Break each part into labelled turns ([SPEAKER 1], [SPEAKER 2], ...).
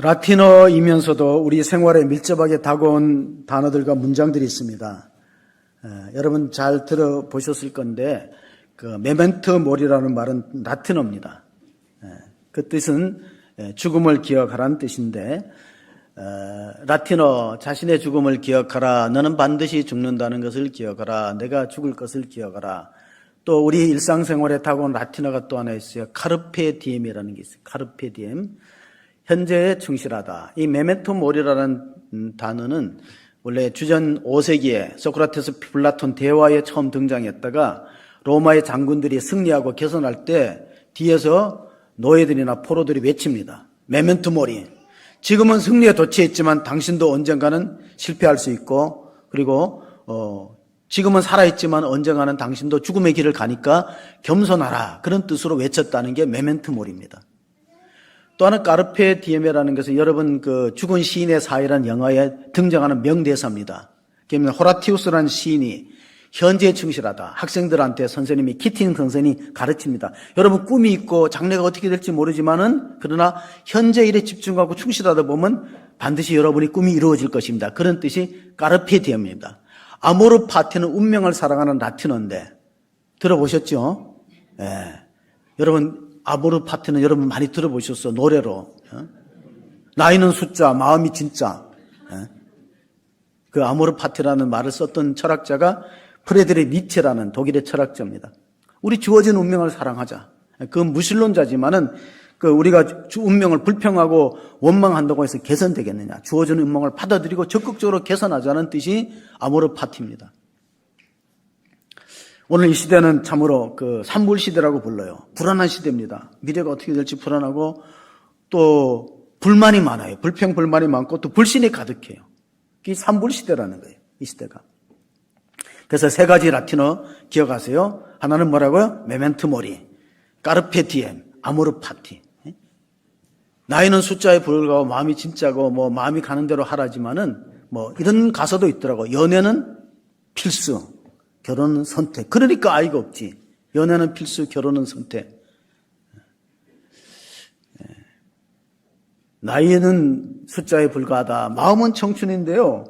[SPEAKER 1] 라틴어이면서도 우리 생활에 밀접하게 다가온 단어들과 문장들이 있습니다. 여러분 잘 들어보셨을 건데 그 메멘토 모리라는 말은 라틴어입니다. 그 뜻은 죽음을 기억하라는 뜻인데 라틴어 자신의 죽음을 기억하라. 너는 반드시 죽는다는 것을 기억하라. 내가 죽을 것을 기억하라. 또 우리 일상생활에 다가온 라틴어가 또 하나 있어요. 카르페 디엠이라는 게 있어요. 카르페 디엠. 현재에 충실하다. 이 메멘토 모리라는 단어는 원래 주전 5세기에 소크라테스 플라톤 대화에 처음 등장했다가 로마의 장군들이 승리하고 개선할 때 뒤에서 노예들이나 포로들이 외칩니다. 메멘토 모리. 지금은 승리에 도취했지만 당신도 언젠가는 실패할 수 있고 그리고 지금은 살아있지만 언젠가는 당신도 죽음의 길을 가니까 겸손하라. 그런 뜻으로 외쳤다는 게 메멘토 모리입니다. 또 하나 까르페 디엠이라는 것은 여러분 그 죽은 시인의 사회라는 영화에 등장하는 명대사입니다. 그러면 호라티우스라는 시인이 현재에 충실하다. 학생들한테 선생님이 키팅 선생이 가르칩니다. 여러분 꿈이 있고 장래가 어떻게 될지 모르지만은 그러나 현재 일에 집중하고 충실하다 보면 반드시 여러분이 꿈이 이루어질 것입니다. 그런 뜻이 까르페 디엠입니다. 아모르 파티는 운명을 사랑하는 라틴어인데 들어보셨죠? 예. 여러분 아모르 파티는 여러분 많이 들어보셨어. 노래로. 나이는 숫자, 마음이 진짜. 그 아모르 파티라는 말을 썼던 철학자가 프레드릭 니체라는 독일의 철학자입니다. 우리 주어진 운명을 사랑하자. 그 무신론자지만은 그 우리가 운명을 불평하고 원망한다고 해서 개선되겠느냐. 주어진 운명을 받아들이고 적극적으로 개선하자는 뜻이 아모르 파티입니다. 오늘 이 시대는 참으로 그 산불 시대라고 불러요. 불안한 시대입니다. 미래가 어떻게 될지 불안하고 또 불만이 많아요. 불평 불만이 많고 또 불신이 가득해요. 이게 산불 시대라는 거예요. 이 시대가. 그래서 세 가지 라틴어 기억하세요. 하나는 뭐라고요? 메멘토 모리, 까르페 디엠, 아모르 파티. 나이는 숫자에 불과하고 마음이 진짜고 뭐 마음이 가는 대로 하라지만은 뭐 이런 가사도 있더라고. 연애는 필수. 결혼은 선택. 그러니까 아이가 없지. 연애는 필수, 결혼은 선택. 나이는 숫자에 불과하다. 마음은 청춘인데요.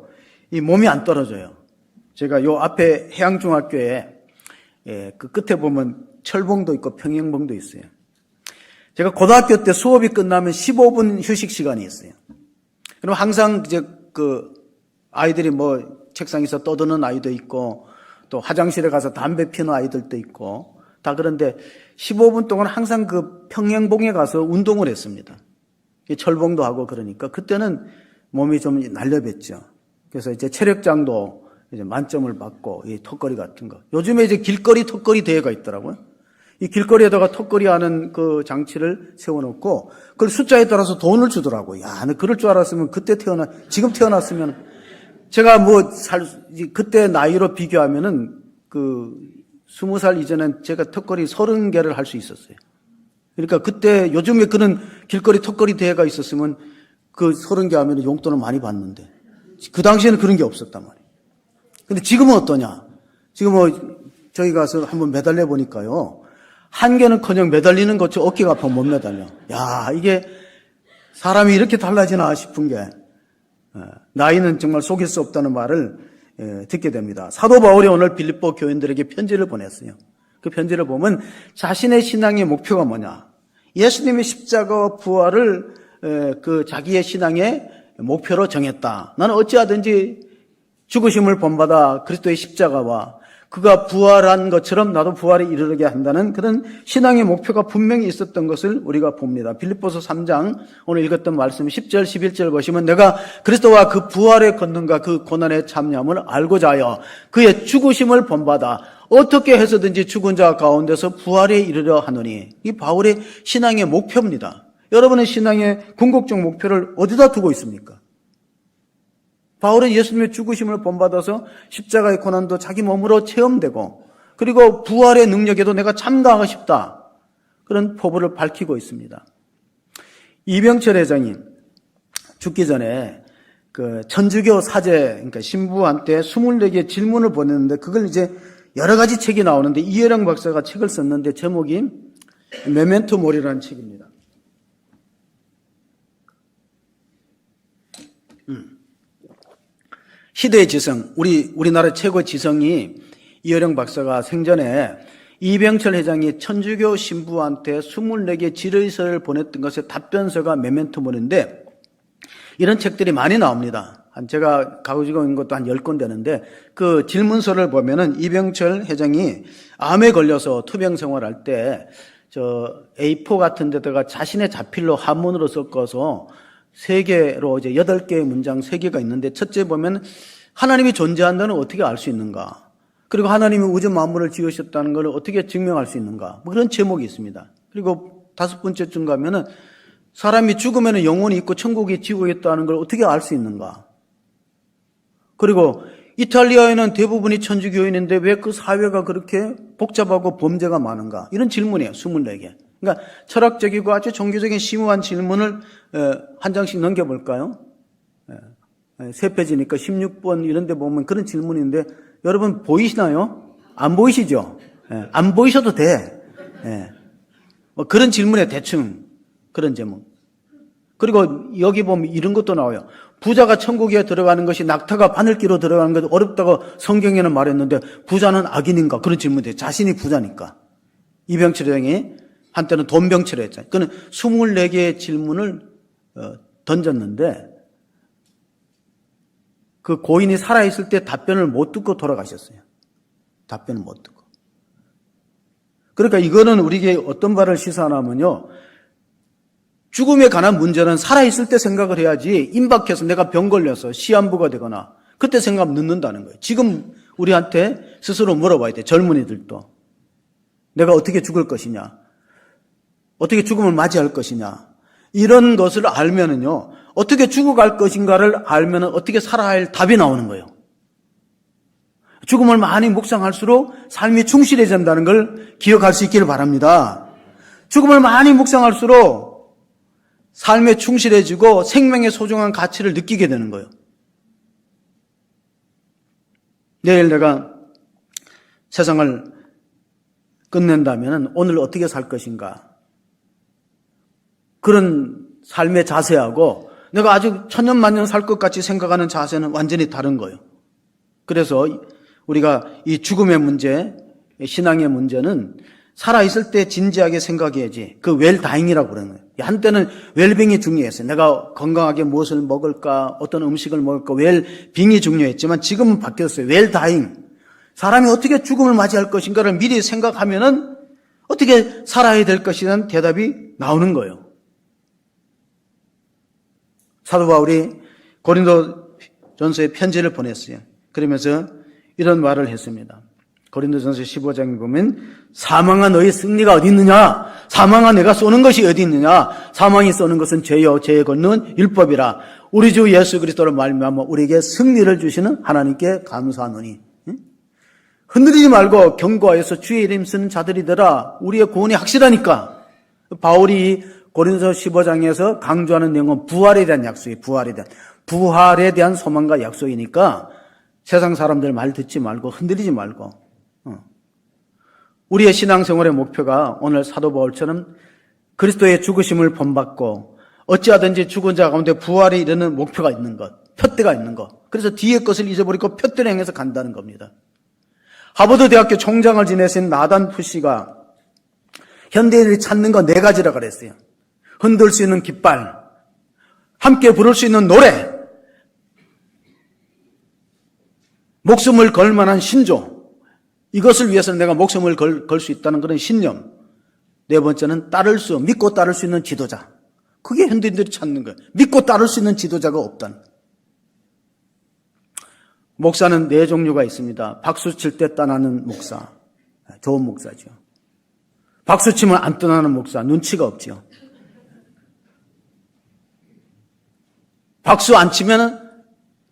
[SPEAKER 1] 이 몸이 안 떨어져요. 제가 요 앞에 해양중학교에 그 끝에 보면 철봉도 있고 평행봉도 있어요. 제가 고등학교 때 수업이 끝나면 15분 휴식 시간이 있어요. 그럼 항상 이제 그 아이들이 뭐 책상에서 떠드는 아이도 있고 또 화장실에 가서 담배 피는 아이들도 있고 다 그런데 15분 동안 항상 그 평행봉에 가서 운동을 했습니다. 철봉도 하고 그러니까 그때는 몸이 좀 날렵했죠. 그래서 이제 체력장도 이제 만점을 받고 이 턱걸이 같은 거. 요즘에 이제 길거리 턱걸이 대회가 있더라고요. 이 길거리에다가 턱걸이 하는 그 장치를 세워놓고 그걸 숫자에 따라서 돈을 주더라고요. 야, 나 그럴 줄 알았으면 지금 태어났으면 제가 그때 나이로 비교하면은 20살 이전엔 제가 턱걸이 30개를 할 수 있었어요. 그러니까 그때 요즘에 그런 길거리 턱걸이 대회가 있었으면 그 30개 하면 용돈을 많이 받는데 그 당시에는 그런 게 없었단 말이에요. 근데 지금은 어떠냐? 지금 저희 가서 한번 매달려 보니까요. 한 개는커녕 매달리는 것처럼 어깨가 아파 못 매달려. 야, 이게 사람이 이렇게 달라지나 싶은 게 나이는 정말 속일 수 없다는 말을 듣게 됩니다. 사도 바울이 오늘 빌립보 교인들에게 편지를 보냈어요. 그 편지를 보면 자신의 신앙의 목표가 뭐냐? 예수님의 십자가와 부활을 그 자기의 신앙의 목표로 정했다. 나는 어찌하든지 죽으심을 본받아 그리스도의 십자가와 그가 부활한 것처럼 나도 부활에 이르게 한다는 그런 신앙의 목표가 분명히 있었던 것을 우리가 봅니다. 빌립보서 3장 오늘 읽었던 말씀 10절 11절 보시면 내가 그리스도와 그 부활의 권능과 그 고난의 참여함을 알고자 하여 그의 죽으심을 본받아 어떻게 해서든지 죽은 자 가운데서 부활에 이르려 하노니 이 바울의 신앙의 목표입니다. 여러분의 신앙의 궁극적 목표를 어디다 두고 있습니까? 바울은 예수님의 죽으심을 본받아서 십자가의 고난도 자기 몸으로 체험되고 그리고 부활의 능력에도 내가 참가하고 싶다. 그런 포부를 밝히고 있습니다. 이병철 회장이 죽기 전에 그 천주교 사제, 그러니까 신부한테 24개의 질문을 보냈는데 그걸 이제 여러 가지 책이 나오는데 이혜령 박사가 책을 썼는데 제목이 메멘토 모리라는 책입니다. 시대의 지성, 우리나라 최고 지성이 이어령 박사가 생전에 이병철 회장이 천주교 신부한테 24개 질의서를 보냈던 것에 답변서가 메멘토모리인데 이런 책들이 많이 나옵니다. 제가 가지고 있는 것도 한 10권 되는데 그 질문서를 보면은 이병철 회장이 암에 걸려서 투병 생활할 때 A4 같은 데다가 자신의 자필로 한문으로 섞어서 3개로 이제 8개의 문장 3개가 있는데 첫째 보면 하나님이 존재한다는 어떻게 알 수 있는가? 그리고 하나님이 우주 만물을 지으셨다는 걸 어떻게 증명할 수 있는가? 뭐 그런 제목이 있습니다. 그리고 5번째쯤 가면은 사람이 죽으면 영혼이 있고 천국이 지옥이 있다는 걸 어떻게 알 수 있는가? 그리고 이탈리아에는 대부분이 천주교인인데 왜 그 사회가 그렇게 복잡하고 범죄가 많은가? 이런 질문이에요. 24개. 그러니까 철학적이고 아주 종교적인 심오한 질문을 한 장씩 넘겨볼까요? 3페이지니까 16번 이런 데 보면 그런 질문인데 여러분 보이시나요? 안 보이시죠? 안 보이셔도 돼. 뭐 그런 질문에 대충 그런 제목. 그리고 여기 보면 이런 것도 나와요. 부자가 천국에 들어가는 것이 낙타가 바늘기로 들어가는 것이 어렵다고 성경에는 말했는데 부자는 악인인가? 그런 질문이 자신이 부자니까. 이병철 회장이 한때는 돈병철을 했잖아요. 그는 24개의 질문을 던졌는데 그 고인이 살아있을 때 답변을 못 듣고 돌아가셨어요. 답변을 못 듣고. 그러니까 이거는 우리에게 어떤 바를 시사하냐면요. 죽음에 관한 문제는 살아있을 때 생각을 해야지 임박해서 내가 병 걸려서 시한부가 되거나 그때 생각 늦는다는 거예요. 지금 우리한테 스스로 물어봐야 돼. 젊은이들도. 내가 어떻게 죽을 것이냐. 어떻게 죽음을 맞이할 것이냐. 이런 것을 알면은요. 어떻게 죽어갈 것인가를 알면은 어떻게 살아야 할 답이 나오는 거예요. 죽음을 많이 묵상할수록 삶이 충실해진다는 걸 기억할 수 있기를 바랍니다. 죽음을 많이 묵상할수록 삶에 충실해지고 생명의 소중한 가치를 느끼게 되는 거예요. 내일 내가 세상을 끝낸다면 오늘 어떻게 살 것인가. 그런 삶의 자세하고 내가 아주 천년만년 살 것 같이 생각하는 자세는 완전히 다른 거예요. 그래서 우리가 이 죽음의 문제, 신앙의 문제는 살아있을 때 진지하게 생각해야지. 그 웰다잉이라고 그러는 거예요. 한때는 웰빙이 중요했어요. 내가 건강하게 무엇을 먹을까, 어떤 음식을 먹을까, 웰빙이 중요했지만 지금은 바뀌었어요. 웰다잉. 사람이 어떻게 죽음을 맞이할 것인가를 미리 생각하면은 어떻게 살아야 될 것이라는 대답이 나오는 거예요. 사도 바울이 고린도전서에 편지를 보냈어요. 그러면서 이런 말을 했습니다. 고린도전서 15장에 보면 사망아 너희 승리가 어디 있느냐? 사망아 내가 쏘는 것이 어디 있느냐? 사망이 쏘는 것은 죄요 죄에 걷는 율법이라. 우리 주 예수 그리스도로 말미암아 우리에게 승리를 주시는 하나님께 감사하노니. 흔들리지 말고 견고하여서 주의 이름 쓰는 자들이더라. 우리의 구원이 확실하니까. 바울이 고린도서 15장에서 강조하는 내용은 부활에 대한 약속이에요. 부활에 대한 소망과 약속이니까 세상 사람들 말 듣지 말고 흔들리지 말고 우리의 신앙생활의 목표가 오늘 사도 바울처럼 그리스도의 죽으심을 본받고 어찌하든지 죽은 자 가운데 부활에 이르는 목표가 있는 것, 표대가 있는 것. 그래서 뒤의 것을 잊어버리고 표대를 향해서 간다는 겁니다. 하버드 대학교 총장을 지내신 나단 푸시가 현대인들이 찾는 거 4가지라 그랬어요. 흔들 수 있는 깃발, 함께 부를 수 있는 노래, 목숨을 걸 만한 신조, 이것을 위해서 내가 목숨을 걸 수 있다는 그런 신념. 4번째는 믿고 따를 수 있는 지도자. 그게 현대인들이 찾는 거예요. 믿고 따를 수 있는 지도자가 없다는 거예요. 목사는 4종류가 있습니다. 박수 칠 때 떠나는 목사, 좋은 목사죠. 박수 치면 안 떠나는 목사, 눈치가 없죠. 박수 안 치면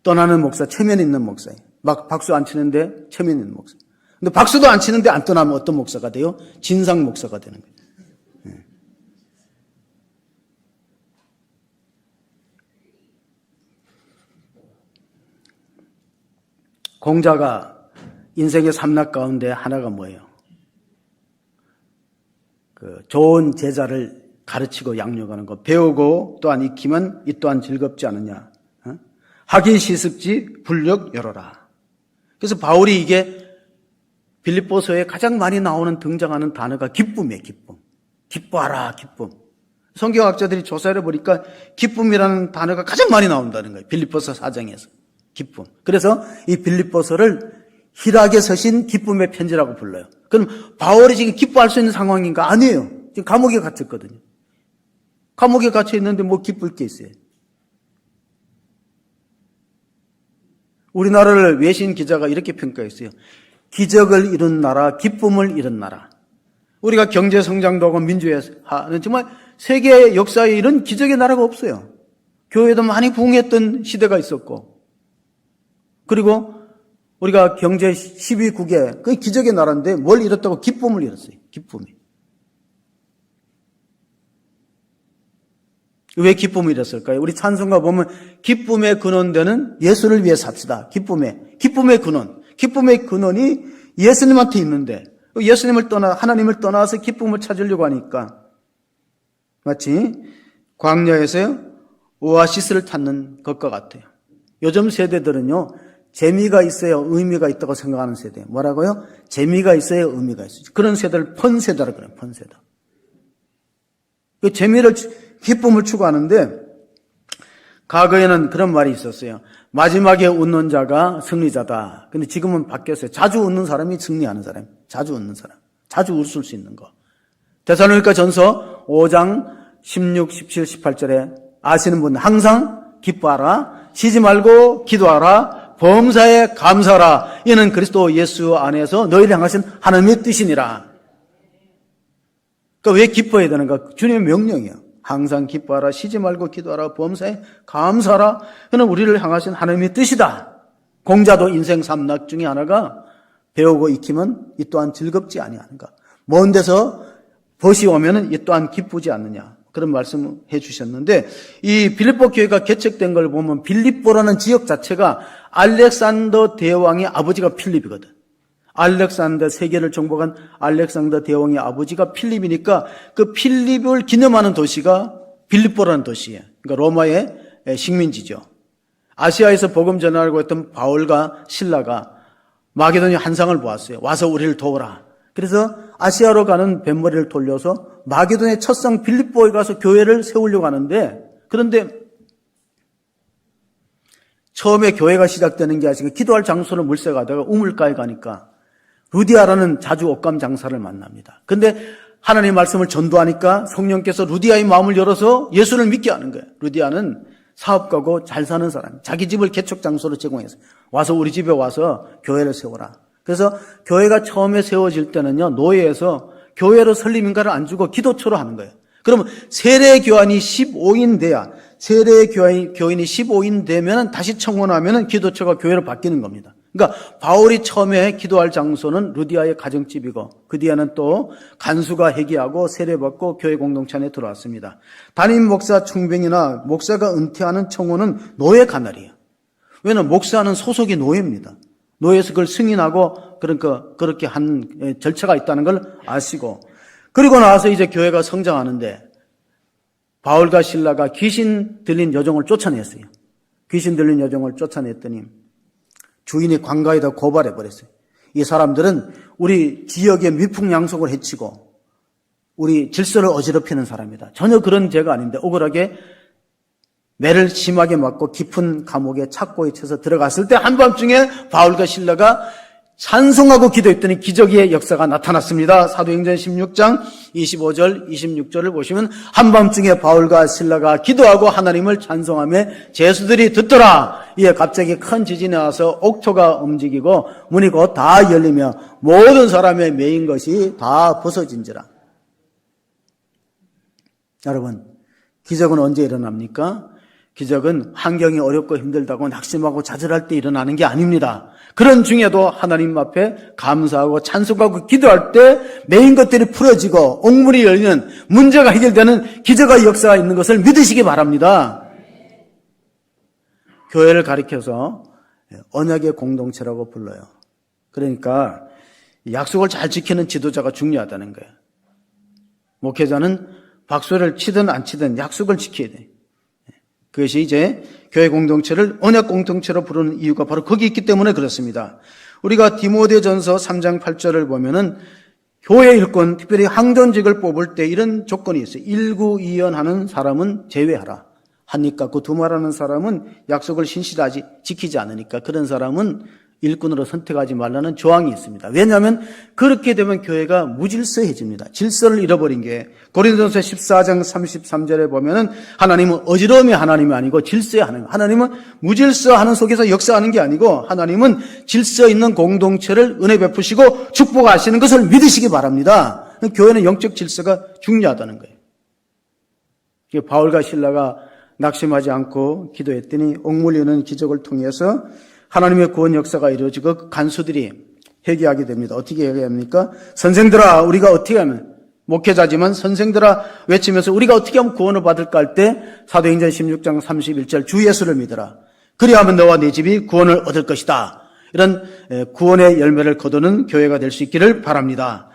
[SPEAKER 1] 떠나는 목사, 체면 있는 목사예요. 막 박수 안 치는데 체면 있는 목사. 근데 박수도 안 치는데 안 떠나면 어떤 목사가 돼요? 진상 목사가 되는 거예요. 공자가 인생의 삼락 가운데 하나가 뭐예요? 좋은 제자를 가르치고 양육하는 거. 배우고 또한 익히면 이 또한 즐겁지 않느냐. 하기 시습지 불력 열어라. 그래서 바울이 이게 빌립보서에 가장 많이 나오는 등장하는 단어가 기쁨이에요. 기쁨. 기뻐하라. 기쁨. 성경학자들이 조사를 해보니까 기쁨이라는 단어가 가장 많이 나온다는 거예요. 빌립보서 4장에서. 기쁨. 그래서 이 빌립보서를 희락에 서신 기쁨의 편지라고 불러요. 그럼 바울이 지금 기뻐할 수 있는 상황인가? 아니에요. 지금 감옥에 갇혔거든요. 감옥에 갇혀 있는데 뭐 기쁠 게 있어요. 우리나라를 외신 기자가 이렇게 평가했어요. 기적을 이룬 나라, 기쁨을 이룬 나라. 우리가 경제 성장도 하고 민주화는 정말 세계 역사에 이런 기적의 나라가 없어요. 교회도 많이 부흥했던 시대가 있었고, 그리고 우리가 경제 12국에 그 기적의 나라인데 뭘 이뤘다고? 기쁨을 이뤘어요. 기쁨이. 왜 기쁨을 이뤘을까요? 우리 찬송가 보면 기쁨의 근원되는 예수를 위해 삽시다. 기쁨의 근원. 기쁨의 근원이 예수님한테 있는데 하나님을 떠나서 기쁨을 찾으려고 하니까 마치 광야에서 오아시스를 찾는 것과 같아요. 요즘 세대들은요, 재미가 있어야 의미가 있다고 생각하는 세대예요. 뭐라고요? 재미가 있어야 의미가 있어요. 그런 세대를 펀세대라고 그래요. 펀세대. 그 재미를, 기쁨을 추구하는데, 과거에는 그런 말이 있었어요. 마지막에 웃는 자가 승리자다. 근데 지금은 바뀌었어요. 자주 웃는 사람이 승리하는 사람. 자주 웃는 사람. 자주 웃을 수 있는 거. 데살로니가 전서 5장 16, 17, 18절에 아시는 분 항상 기뻐하라. 쉬지 말고 기도하라. 범사에 감사하라. 이는 그리스도 예수 안에서 너희를 향하신 하나님의 뜻이니라. 그러니까 왜 기뻐해야 되는가? 주님의 명령이에요. 항상 기뻐하라. 쉬지 말고 기도하라. 범사에 감사하라. 그는 우리를 향하신 하나님의 뜻이다. 공자도 인생 삼락 중에 하나가 배우고 익히면 이 또한 즐겁지 아니하는가. 먼 데서 벗이 오면은 이 또한 기쁘지 않느냐. 그런 말씀을 해 주셨는데, 이 빌립보 교회가 개척된 걸 보면 빌립보라는 지역 자체가 알렉산더 대왕의 아버지가 필립이거든. 알렉산더, 세계를 정복한 알렉산더 대왕의 아버지가 필립이니까 그 필립을 기념하는 도시가 빌립보라는 도시예요. 그러니까 로마의 식민지죠. 아시아에서 복음 전하려고 했던 바울과 실라가 마게도냐 한상을 보았어요. 와서 우리를 도우라. 그래서 아시아로 가는 뱃머리를 돌려서 마게도냐의 첫상 빌립보에 가서 교회를 세우려고 하는데, 그런데 처음에 교회가 시작되는 게 아니라 기도할 장소를 물색하다가 우물가에 가니까 루디아라는 자주 옷감 장사를 만납니다. 근데 하나님의 말씀을 전도하니까 성령께서 루디아의 마음을 열어서 예수를 믿게 하는 거예요. 루디아는 사업가고 잘 사는 사람, 자기 집을 개척 장소로 제공해서 와서 우리 집에 와서 교회를 세워라. 그래서 교회가 처음에 세워질 때는요, 노예에서 교회로 설립인가를 안 주고 기도처로 하는 거예요. 그러면 세례 교환이 15인 돼야, 세례 교인이 15인 되면 다시 청혼하면 기도처가 교회로 바뀌는 겁니다. 그러니까 바울이 처음에 기도할 장소는 루디아의 가정집이고, 그 뒤에는 또 간수가 회개하고 세례받고 교회 공동체 안에 들어왔습니다. 담임 목사 충병이나 목사가 은퇴하는 청혼은 노예 관할이에요. 왜냐하면 목사는 소속이 노예입니다. 노예에서 그걸 승인하고 그러니까 그렇게 한 절차가 있다는 걸 아시고, 그리고 나서 이제 교회가 성장하는데 바울과 실라가 귀신 들린 여종을 쫓아냈어요. 귀신 들린 여종을 쫓아냈더니 주인이 관가에다 고발해버렸어요. 이 사람들은 우리 지역의 미풍양속을 해치고 우리 질서를 어지럽히는 사람이다. 전혀 그런 죄가 아닌데 억울하게 매를 심하게 맞고 깊은 감옥에 착고에 쳐서 들어갔을 때 한밤중에 바울과 실라가 찬송하고 기도했더니 기적의 역사가 나타났습니다. 사도행전 16장 25절 26절을 보시면 한밤중에 바울과 실라가 기도하고 하나님을 찬송하며 제수들이 듣더라. 이에 갑자기 큰 지진이 와서 옥토가 움직이고 문이 곧 다 열리며 모든 사람의 매인 것이 다 벗어진지라. 여러분, 기적은 언제 일어납니까? 기적은 환경이 어렵고 힘들다고 낙심하고 좌절할 때 일어나는 게 아닙니다. 그런 중에도 하나님 앞에 감사하고 찬송하고 기도할 때 매인 것들이 풀어지고 옥문이 열리는, 문제가 해결되는 기적의 역사가 있는 것을 믿으시기 바랍니다. 교회를 가리켜서 언약의 공동체라고 불러요. 그러니까 약속을 잘 지키는 지도자가 중요하다는 거예요. 목회자는 박수를 치든 안 치든 약속을 지켜야 돼요. 그것이 이제 교회 공동체를 언약 공동체로 부르는 이유가 바로 거기 있기 때문에 그렇습니다. 우리가 디모데전서 3장 8절을 보면은 교회 일꾼, 특별히 항전직을 뽑을 때 이런 조건이 있어요. 일구이연하는 사람은 제외하라. 한 입 갖고 두 말하는 사람은 약속을 신실하지 지키지 않으니까 그런 사람은 일꾼으로 선택하지 말라는 조항이 있습니다. 왜냐하면 그렇게 되면 교회가 무질서해집니다. 질서를 잃어버린 게 고린도전서 14장 33절에 보면은 하나님은 어지러움의 하나님이 아니고 질서의 하나님. 하나님은 무질서하는 속에서 역사하는 게 아니고 하나님은 질서 있는 공동체를 은혜 베푸시고 축복하시는 것을 믿으시기 바랍니다. 교회는 영적 질서가 중요하다는 거예요. 바울과 실라가 낙심하지 않고 기도했더니 억물리는 기적을 통해서 하나님의 구원 역사가 이루어지고 그 간수들이 회개하게 됩니다. 어떻게 회개합니까? 선생들아, 우리가 어떻게 하면, 목회자지만 선생들아 외치면서 우리가 어떻게 하면 구원을 받을까 할 때 사도행전 16장 31절 주 예수를 믿어라. 그리하면 너와 네 집이 구원을 얻을 것이다. 이런 구원의 열매를 거두는 교회가 될 수 있기를 바랍니다.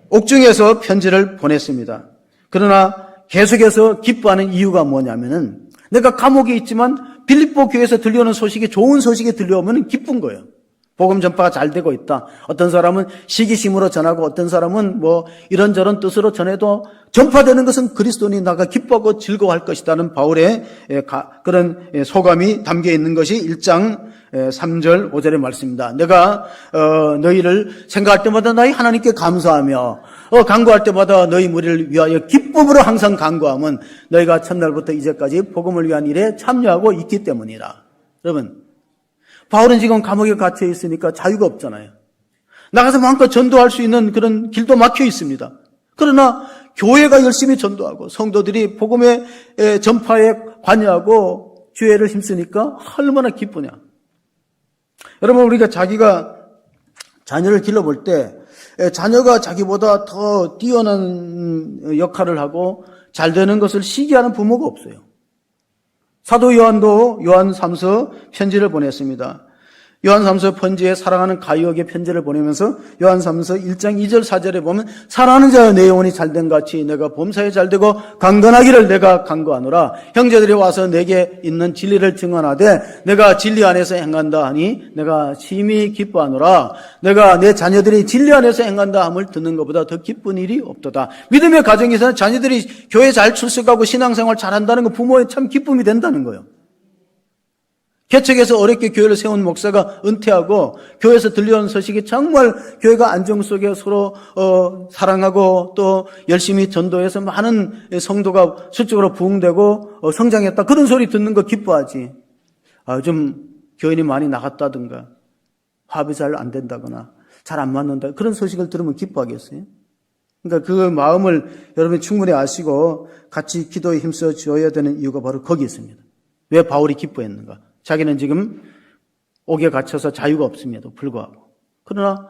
[SPEAKER 1] 옥중에서 편지를 보냈습니다. 그러나 계속해서 기뻐하는 이유가 뭐냐면은 내가 감옥에 있지만 빌립보 교회에서 들려오는 소식이 좋은 소식이 들려오면 기쁜 거예요. 복음 전파가 잘 되고 있다. 어떤 사람은 시기심으로 전하고 어떤 사람은 뭐 이런저런 뜻으로 전해도 전파되는 것은 그리스도인이 나가 기뻐하고 즐거워할 것이라는 바울의 그런 소감이 담겨 있는 것이 1장 3절 5절의 말씀입니다. 내가 너희를 생각할 때마다 나의 하나님께 감사하며 간구할 때마다 너희 무리를 위하여 기쁨으로 항상 간구함은 너희가 첫날부터 이제까지 복음을 위한 일에 참여하고 있기 때문이라. 여러분, 바울은 지금 감옥에 갇혀 있으니까 자유가 없잖아요. 나가서 마음껏 전도할 수 있는 그런 길도 막혀 있습니다. 그러나 교회가 열심히 전도하고 성도들이 복음의 전파에 관여하고 주의를 힘쓰니까 얼마나 기쁘냐. 여러분, 우리가 자기가 자녀를 길러볼 때 자녀가 자기보다 더 뛰어난 역할을 하고 잘 되는 것을 시기하는 부모가 없어요. 사도 요한도 요한 3서 편지를 보냈습니다. 요한 3서 편지에 사랑하는 가이오에게 편지를 보내면서 요한 3서 1장 2절 4절에 보면 사랑하는 자여 내 영혼이 잘된 같이 내가 범사에 잘되고 강건하기를 내가 간구하노라. 형제들이 와서 내게 있는 진리를 증언하되 내가 진리 안에서 행한다 하니 내가 심히 기뻐하노라. 내가 내 자녀들이 진리 안에서 행한다 함을 듣는 것보다 더 기쁜 일이 없도다. 믿음의 가정에서는 자녀들이 교회 잘 출석하고 신앙생활 잘한다는 건 부모의 참 기쁨이 된다는 거예요. 개척에서 어렵게 교회를 세운 목사가 은퇴하고 교회에서 들려오는 소식이 정말 교회가 안정 속에 서로 사랑하고 또 열심히 전도해서 많은 성도가 수적으로 부흥되고 성장했다. 그런 소리 듣는 거 기뻐하지. 요즘 교인이 많이 나갔다든가 화합이 잘 안 된다거나 잘 안 맞는다. 그런 소식을 들으면 기뻐하겠어요? 그러니까 그 마음을 여러분이 충분히 아시고 같이 기도에 힘써 줘야 되는 이유가 바로 거기 있습니다. 왜 바울이 기뻐했는가? 자기는 지금 옥에 갇혀서 자유가 없음에도 불구하고. 그러나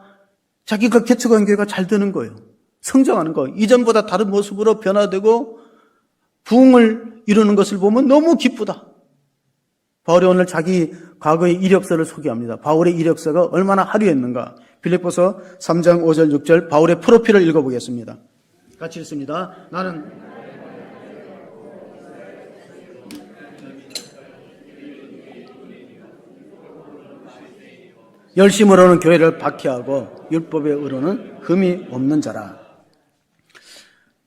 [SPEAKER 1] 자기가 개척한 교회가 잘 되는 거예요. 성장하는 거예요. 이전보다 다른 모습으로 변화되고 부흥을 이루는 것을 보면 너무 기쁘다. 바울이 오늘 자기 과거의 이력서를 소개합니다. 바울의 이력서가 얼마나 화려했는가. 빌립보서 3장 5절 6절 바울의 프로필을 읽어보겠습니다. 같이 읽습니다. 나는 열심으로는 교회를 박해하고 율법의 의로는 흠이 없는 자라.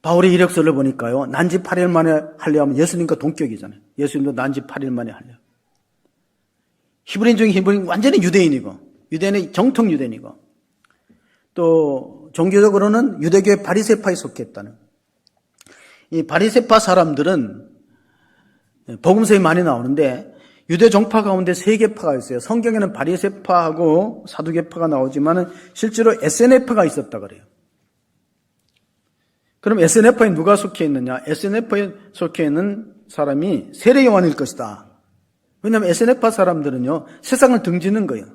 [SPEAKER 1] 바울의 이력서를 보니까요. 난지 8일 만에 하려 하면 예수님과 동격이잖아요. 예수님도 난지 8일 만에 하려. 히브리인 중에 히브리인 완전히 유대인이고 유대인의 정통 유대인이고 또 종교적으로는 유대교의 바리새파에 속했다는. 이 바리새파 사람들은 복음서에 많이 나오는데 유대 종파 가운데 세 개파가 있어요. 성경에는 바리새파하고 사두개파가 나오지만 실제로 SNF가 있었다 그래요. 그럼 SNF에 누가 속해 있느냐? SNF에 속해 있는 사람이 세례 요한일 것이다. 왜냐하면 SNF 사람들은요 세상을 등지는 거예요.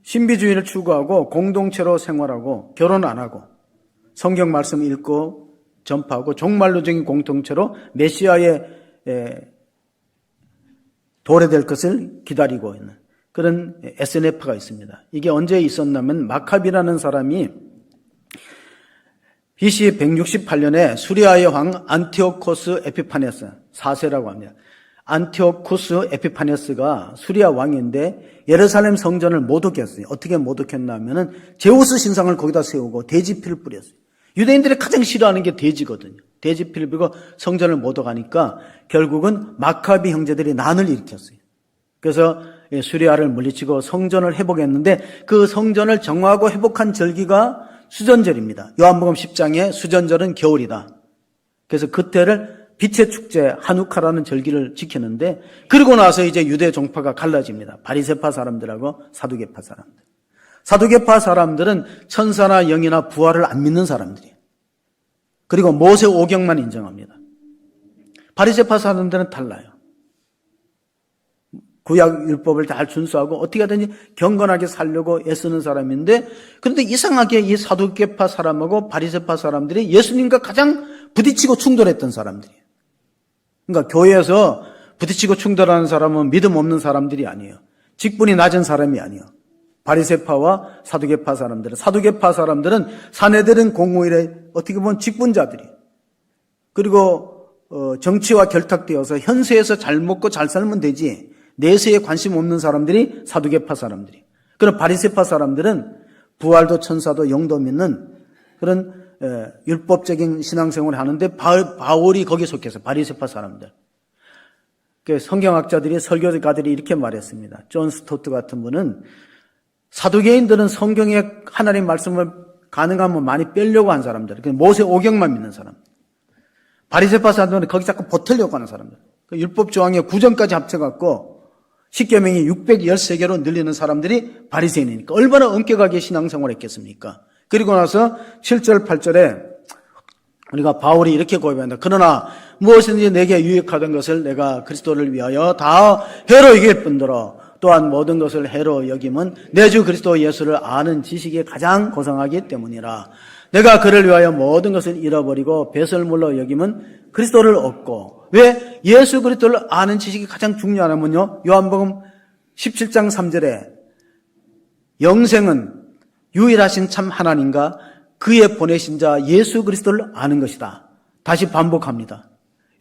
[SPEAKER 1] 신비주의를 추구하고 공동체로 생활하고 결혼 안 하고 성경 말씀 읽고 전파하고 종말론적인 공동체로 메시아의 도래될 것을 기다리고 있는 그런 SNF가 있습니다. 이게 언제 있었냐면 마카비라는 사람이 BC 168년에 수리아의 왕 안티오코스 에피파네스 4세라고 합니다. 안티오쿠스 에피파네스가 수리아 왕인데 예루살렘 성전을 모독했어요. 어떻게 모독했나 하면은 제우스 신상을 거기다 세우고 돼지피를 뿌렸어요. 유대인들이 가장 싫어하는 게 돼지거든요. 돼지피를 뿌리고 성전을 모독하니까 결국은 마카비 형제들이 난을 일으켰어요. 그래서 수리아를 물리치고 성전을 회복했는데 그 성전을 정화하고 회복한 절기가 수전절입니다. 요한복음 10장에 수전절은 겨울이다. 그래서 그때를 빛의 축제 하누카라는 절기를 지켰는데 그러고 나서 이제 유대 종파가 갈라집니다. 바리새파 사람들하고 사두개파 사람들. 사두개파 사람들은 천사나 영이나 부활을 안 믿는 사람들이에요. 그리고 모세 오경만 인정합니다. 바리새파 사람들은 달라요. 구약 율법을 잘 준수하고 어떻게 하든지 경건하게 살려고 애쓰는 사람인데 그런데 이상하게 이 사두개파 사람하고 바리새파 사람들이 예수님과 가장 부딪히고 충돌했던 사람들이에요. 그러니까 교회에서 부딪히고 충돌하는 사람은 믿음 없는 사람들이 아니에요. 직분이 낮은 사람이 아니에요. 바리새파와 사두개파 사람들은 사내들은 공무일에 어떻게 보면 직분자들이에요. 그리고 정치와 결탁되어서 현세에서 잘 먹고 잘 살면 되지 내세에 관심 없는 사람들이 사두개파 사람들이. 그런 바리새파 사람들은 부활도 천사도 영도 믿는 그런 율법적인 신앙생활을 하는데 바울이 거기에 속해서 바리새파 사람들. 성경학자들이 설교가들이 이렇게 말했습니다. 존 스토트 같은 분은 사두개인들은 성경에 하나님 말씀을 가능하면 많이 빼려고 한 사람들. 모세 오경만 믿는 사람. 바리새파 사람들은 거기 자꾸 버틸려고 하는 사람들. 율법 조항의 9전까지 합쳐갖고 십계명이 613개로 늘리는 사람들이 바리새인이니까 얼마나 엄격하게 신앙생활을 했겠습니까? 그리고 나서 7절 8절에 우리가 바울이 이렇게 고백한다. 그러나 무엇이든지 내게 유익하던 것을 내가 그리스도를 위하여 다 해로 여길 뿐더러 또한 모든 것을 해로 여김은 내 주 그리스도 예수를 아는 지식이 가장 고상하기 때문이라. 내가 그를 위하여 모든 것을 잃어버리고 배설물로 여김은 그리스도를 얻고. 왜? 예수 그리스도를 아는 지식이 가장 중요하냐면요, 요한복음 17장 3절에 영생은 유일하신 참 하나님과 그의 보내신 자 예수 그리스도를 아는 것이다. 다시 반복합니다.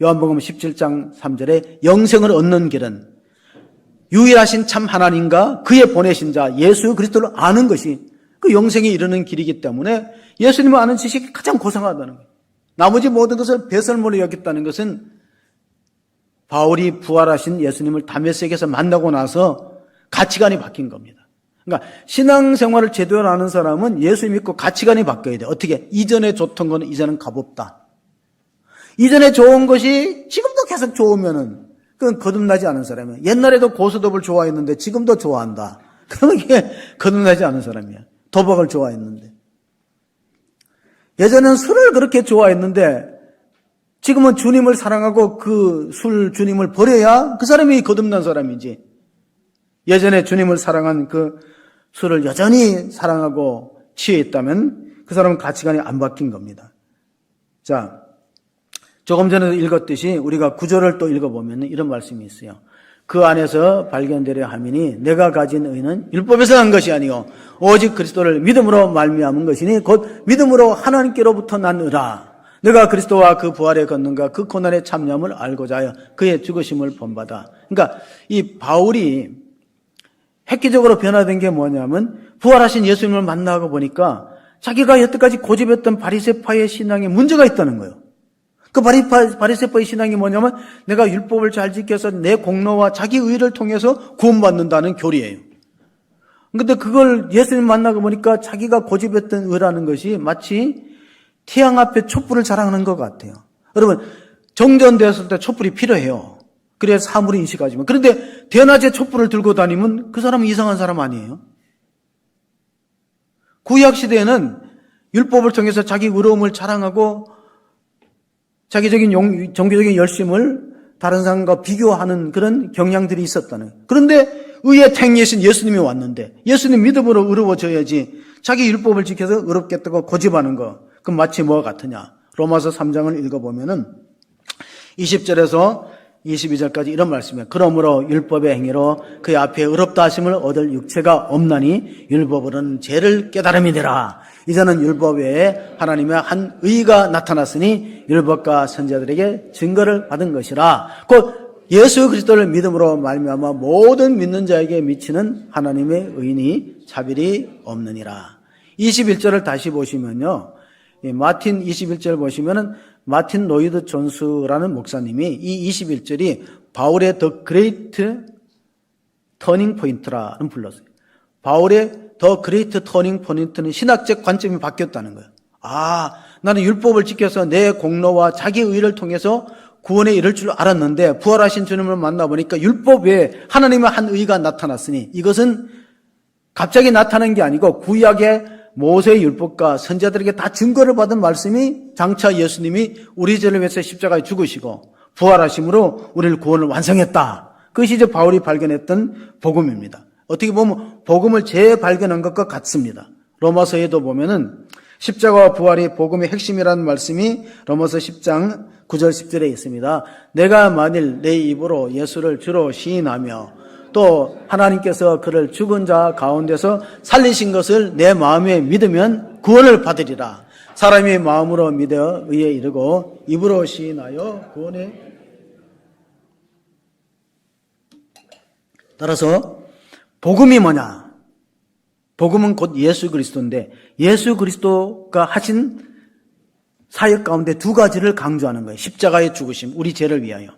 [SPEAKER 1] 요한복음 17장 3절에 영생을 얻는 길은 유일하신 참 하나님과 그의 보내신 자 예수 그리스도를 아는 것이 그 영생에 이르는 길이기 때문에 예수님을 아는 지식이 가장 고상하다는 거예요. 나머지 모든 것을 배설물로 여겼다는 것은 바울이 부활하신 예수님을 다메섹에서 만나고 나서 가치관이 바뀐 겁니다. 그러니까 신앙생활을 제대로 하는 사람은 예수 믿고 가치관이 바뀌어야 돼. 어떻게? 이전에 좋던 거는 이제는 값없다. 이전에 좋은 것이 지금도 계속 좋으면은 그건 거듭나지 않은 사람이에요. 옛날에도 고스톱을 좋아했는데 지금도 좋아한다. 그러면 이게 거듭나지 않은 사람이야. 도박을 좋아했는데. 예전엔 술을 그렇게 좋아했는데 지금은 주님을 사랑하고 그 술 주님을 버려야 그 사람이 거듭난 사람이지. 예전에 주님을 사랑한 그 술을 여전히 사랑하고 취해 있다면 그 사람은 가치관이 안 바뀐 겁니다. 자, 조금 전에 읽었듯이 우리가 구절을 또 읽어보면 이런 말씀이 있어요. 그 안에서 발견되려 함이니 내가 가진 의는 율법에서 난 것이 아니요 오직 그리스도를 믿음으로 말미암은 것이니 곧 믿음으로 하나님께로부터 난 의라. 내가 그리스도와 그 부활의 권능과 그 고난의 참념을 알고자 하여 그의 죽으심을 본받아. 그러니까 이 바울이 획기적으로 변화된 게 뭐냐면 부활하신 예수님을 만나고 보니까 자기가 여태까지 고집했던 바리새파의 신앙에 문제가 있다는 거예요. 그 바리새파의 신앙이 뭐냐면 내가 율법을 잘 지켜서 내 공로와 자기 의를 통해서 구원받는다는 교리예요. 그런데 그걸 예수님 만나고 보니까 자기가 고집했던 의라는 것이 마치 태양 앞에 촛불을 자랑하는 것 같아요. 여러분, 정전되었을 때 촛불이 필요해요. 그래야 사물이 인식하지만. 그런데 대낮에 촛불을 들고 다니면 그 사람은 이상한 사람 아니에요? 구약시대에는 율법을 통해서 자기 의로움을 자랑하고 자기적인 종교적인 열심을 다른 사람과 비교하는 그런 경향들이 있었다는 거예요. 그런데 의의 탱이신 예수님이 왔는데 예수님 믿음으로 의로워져야지 자기 율법을 지켜서 의롭겠다고 고집하는 거. 그럼 마치 뭐와 같으냐. 로마서 3장을 읽어보면은 20절에서 22절까지 이런 말씀이에요. 그러므로 율법의 행위로 그의 앞에 의롭다 하심을 얻을 육체가 없나니 율법으로는 죄를 깨달음이 되라. 이제는 율법 외에 하나님의 한 의가 나타났으니 율법과 선지자들에게 증거를 받은 것이라. 곧 예수 그리스도를 믿음으로 말미암아 모든 믿는 자에게 미치는 하나님의 의인이 차별이 없느니라. 21절을 다시 보시면요. 마틴 21절 보시면은 마틴 로이드 존스라는 목사님이 이 21절이 바울의 더 그레이트 터닝 포인트라는 불렀어요. 바울의 더 그레이트 터닝 포인트는 신학적 관점이 바뀌었다는 거예요. 나는 율법을 지켜서 내 공로와 자기 의를 통해서 구원에 이를 줄 알았는데 부활하신 주님을 만나보니까 율법 외에 하나님의 한 의가 나타났으니 이것은 갑자기 나타난 게 아니고 구약의 모세의 율법과 선지자들에게 다 증거를 받은 말씀이 장차 예수님이 우리 죄를 위해서 십자가에 죽으시고 부활하심으로 우리를 구원을 완성했다. 그것이 이제 바울이 발견했던 복음입니다. 어떻게 보면 복음을 재발견한 것과 같습니다. 로마서에도 보면은 십자가와 부활이 복음의 핵심이라는 말씀이 로마서 10장 9절 10절에 있습니다. 내가 만일 내 입으로 예수를 주로 시인하며 또 하나님께서 그를 죽은 자 가운데서 살리신 것을 내 마음에 믿으면 구원을 받으리라. 사람이 마음으로 믿어 의에 이르고 입으로 시인하여 구원에. 따라서 복음이 뭐냐? 복음은 곧 예수 그리스도인데 예수 그리스도가 하신 사역 가운데 두 가지를 강조하는 거예요. 십자가의 죽으심, 우리 죄를 위하여.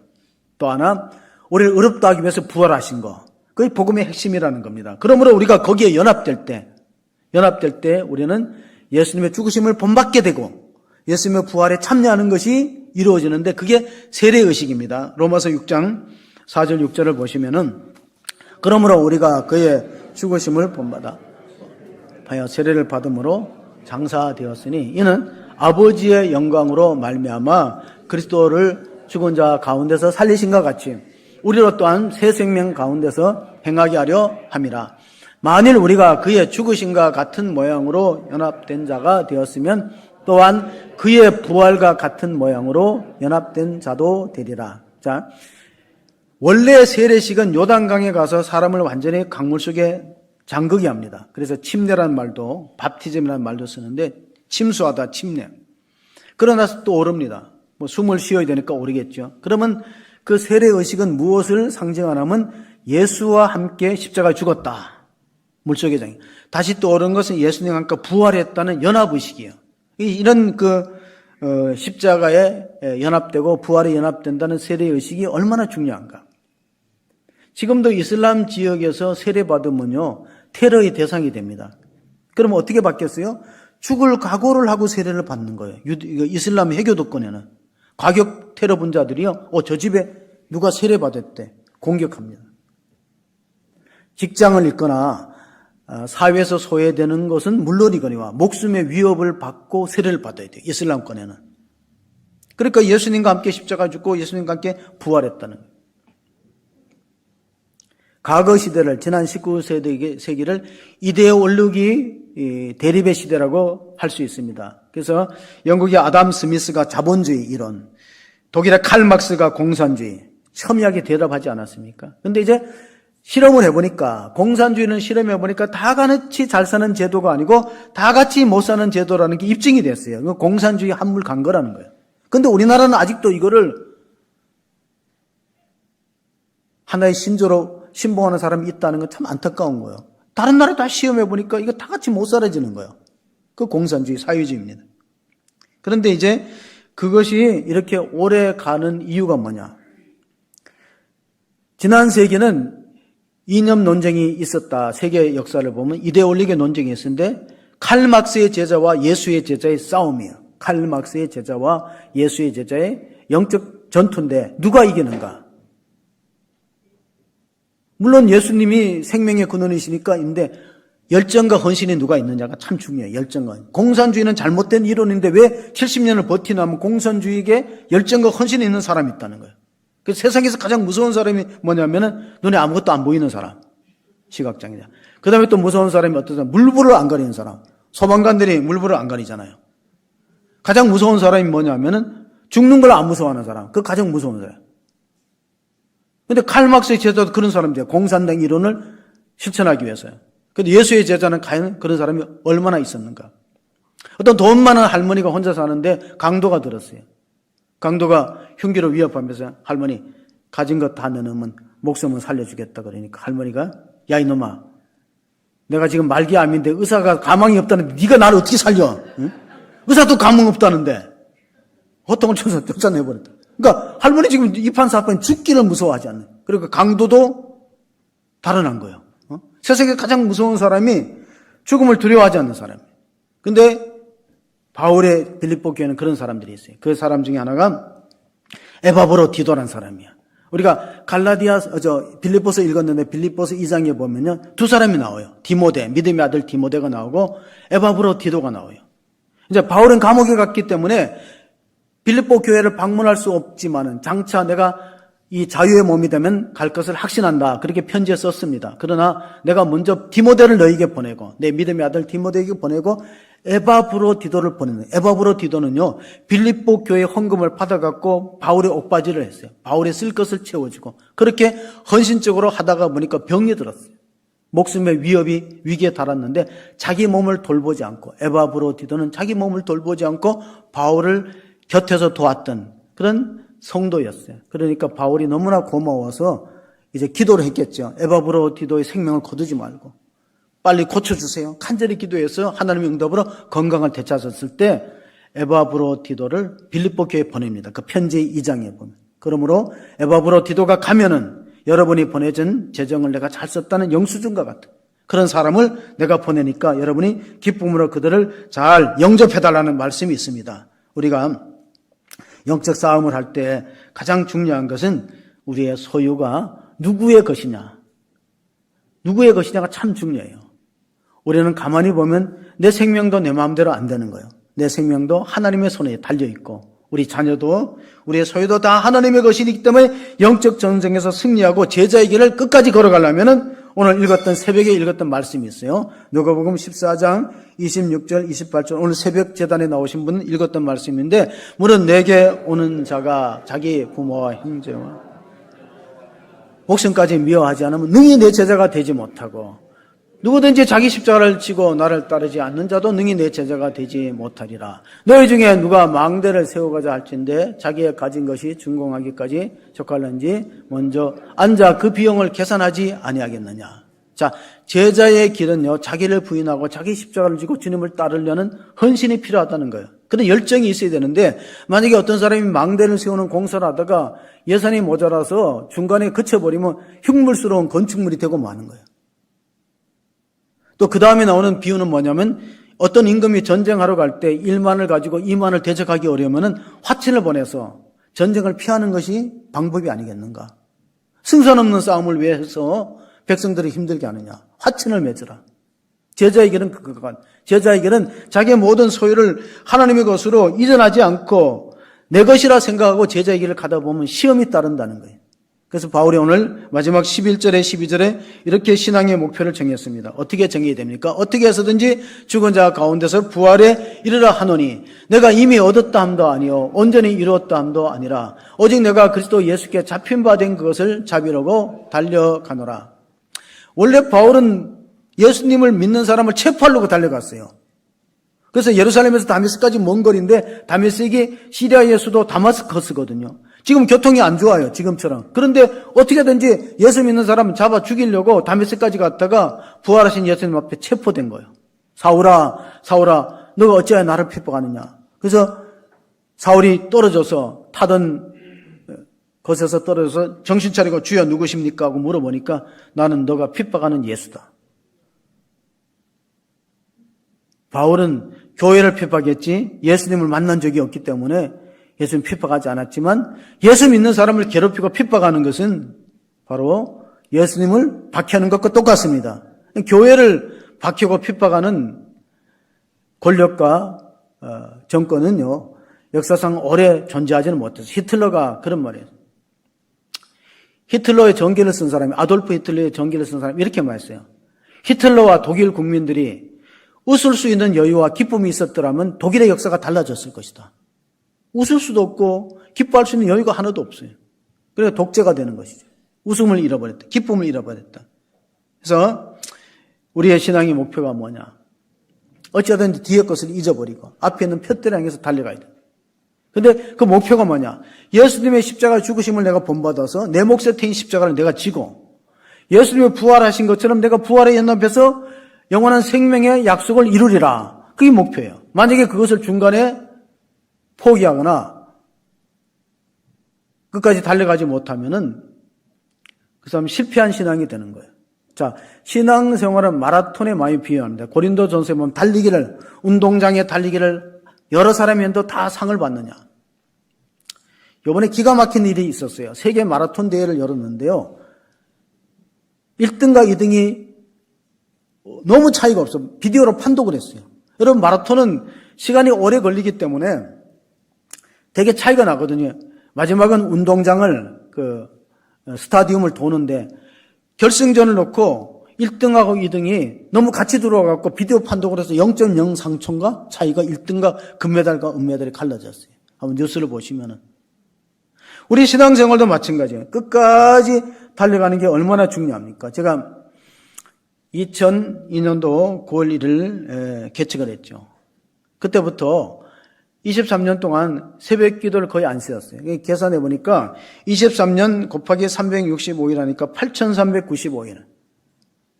[SPEAKER 1] 또 하나, 우리를 의롭다 하기 위해서 부활하신 거. 그게 복음의 핵심이라는 겁니다. 그러므로 우리가 거기에 연합될 때 우리는 예수님의 죽으심을 본받게 되고 예수님의 부활에 참여하는 것이 이루어지는데 그게 세례의식입니다. 로마서 6장 4절 6절을 보시면은 그러므로 우리가 그의 죽으심을 본받아 하여 세례를 받음으로 장사되었으니 이는 아버지의 영광으로 말미암아 그리스도를 죽은 자 가운데서 살리신 것 같이 우리로 또한 새 생명 가운데서 행하게 하려 함이라. 만일 우리가 그의 죽으심과 같은 모양으로 연합된 자가 되었으면 또한 그의 부활과 같은 모양으로 연합된 자도 되리라. 자, 원래 세례식은 요단강에 가서 사람을 완전히 강물 속에 잠그게 합니다. 그래서 침례라는 말도 밥티즘이라는 말도 쓰는데 침수하다 침례. 그러나서 또 오릅니다. 숨을 쉬어야 되니까 오르겠죠. 그러면 그 세례의식은 무엇을 상징하냐면 예수와 함께 십자가에 죽었다. 물속에 장이. 다시 또 오른 것은 예수님과 함께 부활했다는 연합의식이에요. 이런 십자가에 연합되고 부활에 연합된다는 세례의식이 얼마나 중요한가. 지금도 이슬람 지역에서 세례받으면요 테러의 대상이 됩니다. 그러면 어떻게 바뀌었어요? 죽을 각오를 하고 세례를 받는 거예요. 이슬람 해교도권에는 과격 테러 분자들이요, 저 집에 누가 세례 받았대 공격합니다. 직장을 잃거나 사회에서 소외되는 것은 물론이거니와 목숨의 위협을 받고 세례를 받아야 돼요. 이슬람권에는. 그러니까 예수님과 함께 십자가 죽고 예수님과 함께 부활했다는 거예요. 과거 시대를 지난 19세기를 이데올로기 대립의 시대라고 할 수 있습니다. 그래서 영국의 아담 스미스가 자본주의 이론, 독일의 칼 막스가 공산주의 첨예하게 대답하지 않았습니까? 그런데 이제 실험을 해보니까 공산주의는 실험해보니까 다 같이 잘 사는 제도가 아니고 다 같이 못 사는 제도라는 게 입증이 됐어요. 공산주의 한물 간 거라는 거예요. 그런데 우리나라는 아직도 이거를 하나의 신조로 신봉하는 사람이 있다는 건 참 안타까운 거예요. 다른 나라 다 시험해보니까 이거 다 같이 못 살아지는 거예요. 그 공산주의, 사회주의입니다. 그런데 이제 그것이 이렇게 오래 가는 이유가 뭐냐. 지난 세기는 이념 논쟁이 있었다. 세계 역사를 보면 이데올로기의 논쟁이 있었는데 칼 막스의 제자와 예수의 제자의 싸움이에요. 칼 막스의 제자와 예수의 제자의 영적 전투인데 누가 이기는가? 물론 예수님이 생명의 근원이시니까 인데 열정과 헌신이 누가 있느냐가 참 중요해요. 열정과. 공산주의는 잘못된 이론인데 왜 70년을 버티냐면 공산주의에 열정과 헌신이 있는 사람이 있다는 거예요. 그 세상에서 가장 무서운 사람이 뭐냐면은 눈에 아무것도 안 보이는 사람. 시각장애자. 그 다음에 또 무서운 사람이 어떤 사람? 물불을 안 가리는 사람. 소방관들이 물불을 안 가리잖아요. 가장 무서운 사람이 뭐냐면은 죽는 걸 안 무서워하는 사람. 그 가장 무서운 사람. 근데 칼 막스의 제자도 그런 사람이죠. 공산당 이론을 실천하기 위해서요. 근데 예수의 제자는 과연 그런 사람이 얼마나 있었는가? 어떤 돈 많은 할머니가 혼자 사는데 강도가 들었어요. 강도가 흉기로 위협하면서 할머니 가진 것 다 내놓으면 목숨은 살려주겠다 그러니까 할머니가 야 이놈아 내가 지금 말기암인데 의사가 가망이 없다는데 네가 나를 어떻게 살려? 응? 의사도 가망 없다는데 호통을 쳐서 쫓아내버렸다. 그러니까 할머니 지금 이판사판 죽기를 무서워하지 않는. 그리고 강도도 달아난 거예요. 세상에 가장 무서운 사람이 죽음을 두려워하지 않는 사람이에요. 근데 바울의 빌립보 교회는 그런 사람들이 있어요. 그 사람 중에 하나가 에바브로디도라는 사람이야. 우리가 빌립보서 읽었는데 빌립보서 2장에 보면요. 두 사람이 나와요. 디모데, 믿음의 아들 디모데가 나오고 에바브로디도가 나와요. 이제 바울은 감옥에 갔기 때문에 빌립보 교회를 방문할 수 없지만은 장차 내가 이 자유의 몸이 되면 갈 것을 확신한다. 그렇게 편지에 썼습니다. 그러나 내가 먼저 디모데를 너에게 보내고 내 믿음의 아들 디모데에게 보내고 에바브로디도를 보내는. 에바브로디도는요 빌립보 교회 헌금을 받아갖고 바울의 옥바지를 했어요. 바울이 쓸 것을 채워주고 그렇게 헌신적으로 하다가 보니까 병이 들었어요. 목숨의 위기에 달았는데 자기 몸을 돌보지 않고 에바브로디도는 자기 몸을 돌보지 않고 바울을 곁에서 도왔던 그런 성도였어요. 그러니까 바울이 너무나 고마워서 이제 기도를 했겠죠. 에바브로디도의 생명을 거두지 말고 빨리 고쳐주세요. 간절히 기도해서 하나님의 응답으로 건강을 되찾았을 때 에바브로디도를 빌립보 교회에 보냅니다. 그 편지의 2장에 보면. 그러므로 에바브로디도가 가면은 여러분이 보내준 재정을 내가 잘 썼다는 영수증과 같은 그런 사람을 내가 보내니까 여러분이 기쁨으로 그들을 잘 영접해달라는 말씀이 있습니다. 우리가 영적 싸움을 할 때 가장 중요한 것은 우리의 소유가 누구의 것이냐. 누구의 것이냐가 참 중요해요. 우리는 가만히 보면 내 생명도 내 마음대로 안 되는 거예요. 내 생명도 하나님의 손에 달려있고 우리 자녀도 우리의 소유도 다 하나님의 것이기 때문에 영적 전쟁에서 승리하고 제자의 길을 끝까지 걸어가려면 오늘 읽었던 새벽에 읽었던 말씀이 있어요. 누가복음 14장 26절 28절 오늘 새벽 제단에 나오신 분은 읽었던 말씀인데 물은 내게 오는 자가 자기 부모와 형제와 목숨까지 미워하지 않으면 능히 내 제자가 되지 못하고 누구든지 자기 십자가를 지고 나를 따르지 않는 자도 능히 내 제자가 되지 못하리라. 너희 중에 누가 망대를 세워가자 할진대 자기의 가진 것이 준공하기까지 족할는지 먼저 앉아 그 비용을 계산하지 아니하겠느냐. 자, 제자의 길은요 자기를 부인하고 자기 십자가를 지고 주님을 따르려는 헌신이 필요하다는 거예요. 그런 열정이 있어야 되는데 만약에 어떤 사람이 망대를 세우는 공사를 하다가 예산이 모자라서 중간에 그쳐버리면 흉물스러운 건축물이 되고 마는 거예요. 또 그 다음에 나오는 비유는 뭐냐면 어떤 임금이 전쟁하러 갈 때 1만을 가지고 2만을 대적하기 어려우면 화친을 보내서 전쟁을 피하는 것이 방법이 아니겠는가. 승산 없는 싸움을 왜 해서 백성들이 힘들게 하느냐. 화친을 맺으라. 제자의 길은 그거가. 제자의 길은 자기의 모든 소유를 하나님의 것으로 이전하지 않고 내 것이라 생각하고 제자의 길을 가다 보면 시험이 따른다는 거예요. 그래서 바울이 오늘 마지막 11절에 12절에 이렇게 신앙의 목표를 정했습니다. 어떻게 정해야 됩니까? 어떻게 해서든지 죽은 자 가운데서 부활에 이르라 하노니 내가 이미 얻었다 함도 아니요 온전히 이루었다 함도 아니라 오직 내가 그리스도 예수께 잡힌 바 된 그것을 잡으려고 달려가노라. 원래 바울은 예수님을 믿는 사람을 체포하려고 달려갔어요. 그래서 예루살렘에서 다메섹까지 먼 거리인데 다메섹이 시리아의 수도 다마스커스거든요. 지금 교통이 안 좋아요. 지금처럼. 그런데 어떻게든지 예수 믿는 사람 잡아 죽이려고 다메섹까지 갔다가 부활하신 예수님 앞에 체포된 거예요. 사울아 사울아 너가 어찌하여 나를 핍박하느냐. 그래서 사울이 떨어져서 타던 것에서 떨어져서 정신 차리고 주여 누구십니까 하고 물어보니까 나는 너가 핍박하는 예수다. 바울은 교회를 핍박했지 예수님을 만난 적이 없기 때문에 예수님 핍박하지 않았지만 예수 믿는 사람을 괴롭히고 핍박하는 것은 바로 예수님을 박해하는 것과 똑같습니다. 교회를 박해고 핍박하는 권력과 정권은요 역사상 오래 존재하지는 못해서 히틀러가 그런 말이에요. 히틀러의 전기를 쓴 사람이 아돌프 히틀러의 전기를 쓴 사람이 이렇게 말했어요. 히틀러와 독일 국민들이 웃을 수 있는 여유와 기쁨이 있었더라면 독일의 역사가 달라졌을 것이다. 웃을 수도 없고 기뻐할 수 있는 여유가 하나도 없어요. 그래서 독재가 되는 것이죠. 웃음을 잃어버렸다. 기쁨을 잃어버렸다. 그래서 우리의 신앙의 목표가 뭐냐. 어찌하든지 뒤의 것을 잊어버리고 앞에 있는 표대를 향해서 달려가야 돼. 근데 그 목표가 뭐냐? 예수님의 십자가 죽으심을 내가 본받아서 내 몫에 태인 십자가를 내가 지고 예수님이 부활하신 것처럼 내가 부활에 연합해서 영원한 생명의 약속을 이루리라. 그게 목표예요. 만약에 그것을 중간에 포기하거나 끝까지 달려가지 못하면은 그 사람은 실패한 신앙이 되는 거예요. 자, 신앙생활은 마라톤에 많이 비유합니다. 고린도전서에 보면 달리기를, 운동장에 달리기를 여러 사람이 해도 다 상을 받느냐. 이번에 기가 막힌 일이 있었어요. 세계 마라톤 대회를 열었는데요. 1등과 2등이 너무 차이가 없어. 비디오로 판독을 했어요. 여러분, 마라톤은 시간이 오래 걸리기 때문에 되게 차이가 나거든요. 마지막은 운동장을, 스타디움을 도는데 결승전을 놓고 1등하고 2등이 너무 같이 들어와갖고 비디오 판독을 해서 0.03초인가 차이가 1등과 금메달과 은메달이 갈라졌어요. 한번 뉴스를 보시면은. 우리 신앙생활도 마찬가지예요. 끝까지 달려가는 게 얼마나 중요합니까? 제가 2002년도 9월 1일 개척을 했죠. 그때부터 23년 동안 새벽 기도를 거의 안 세웠어요. 계산해 보니까 23년 곱하기 365일 하니까 8,395일.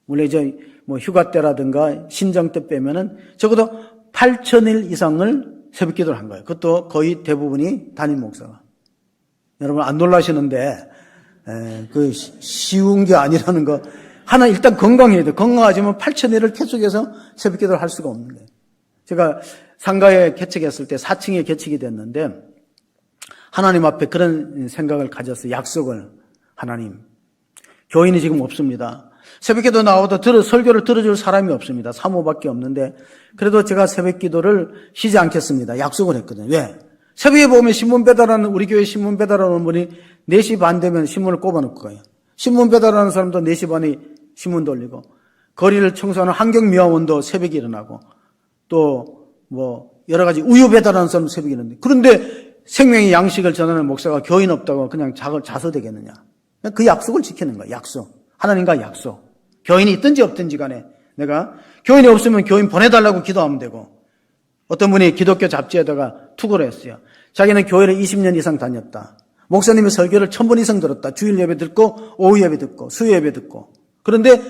[SPEAKER 1] 물론 이제 뭐 휴가 때라든가 신정 때 빼면은 적어도 8,000일 이상을 새벽 기도를 한 거예요. 그것도 거의 대부분이 담임 목사가. 여러분 안 놀라시는데 그 쉬운 게 아니라는 거. 하나 일단 건강해야 돼. 건강하지만 8,000일을 계속해서 새벽 기도를 할 수가 없는 거예요. 제가 상가에 개척했을 때 4층에 개척이 됐는데 하나님 앞에 그런 생각을 가졌어요. 약속을. 하나님, 교인이 지금 없습니다. 새벽기도 나와도 설교를 들어줄 사람이 없습니다. 사모밖에 없는데 그래도 제가 새벽기도를 쉬지 않겠습니다. 약속을 했거든요. 왜? 새벽에 보면 신문 배달하는 우리 교회 신문 배달하는 분이 4시 반 되면 신문을 꼽아놓고 가요. 신문 배달하는 사람도 4시 반에 신문 돌리고 거리를 청소하는 환경미화원도 새벽에 일어나고 또 뭐 여러 가지 우유 배달하는 사람 새벽에 있는데 그런데 생명의 양식을 전하는 목사가 교인 없다고 그냥 자서 되겠느냐. 그 약속을 지키는 거야. 약속. 하나님과 약속. 교인이 있든지 없든지 간에 내가 교인이 없으면 교인 보내달라고 기도하면 되고 어떤 분이 기독교 잡지에다가 투고를 했어요. 자기는 교회를 20년 이상 다녔다. 목사님의 설교를 1000번 이상 들었다. 주일 예배 듣고 오후 예배 듣고 수요 예배 듣고 그런데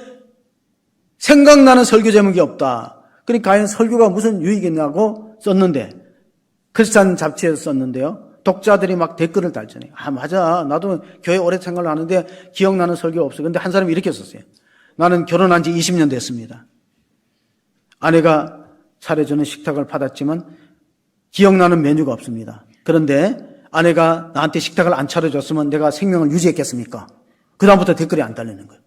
[SPEAKER 1] 생각나는 설교 제목이 없다. 그러니까 과연 설교가 무슨 유익이 있냐고 썼는데 크리스찬 잡지에서 썼는데요. 독자들이 막 댓글을 달잖아요. 아 맞아. 나도 교회 오래 생활을 하는데 기억나는 설교 없어. 근데 한 사람이 이렇게 썼어요. 나는 결혼한 지 20년 됐습니다. 아내가 차려주는 식탁을 받았지만 기억나는 메뉴가 없습니다. 그런데 아내가 나한테 식탁을 안 차려줬으면 내가 생명을 유지했겠습니까? 그다음부터 댓글이 안 달리는 거예요.